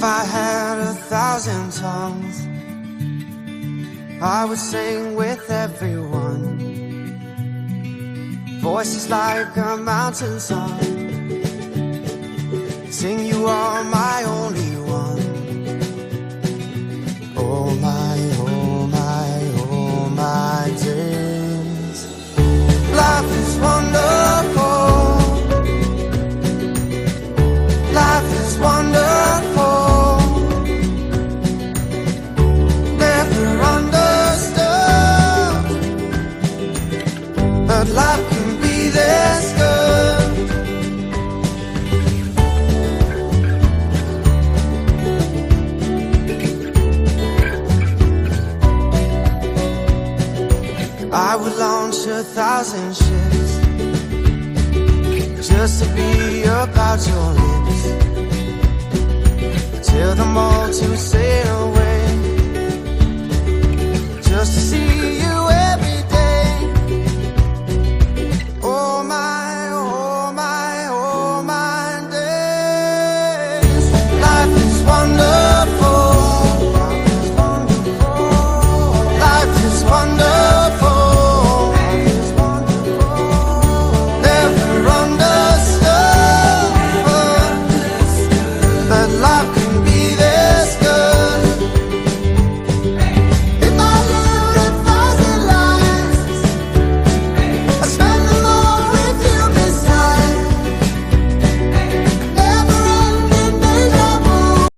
I had 1,000 tongues, I would sing with everyone. Voices like a mountain song, sing you are my only one. Oh my, oh my, oh my days. Life is wonderful. Life is wonderful. Never understood, but life can be this good. I would launch 1,000 ships just to be about your lips, tell them all to sail away.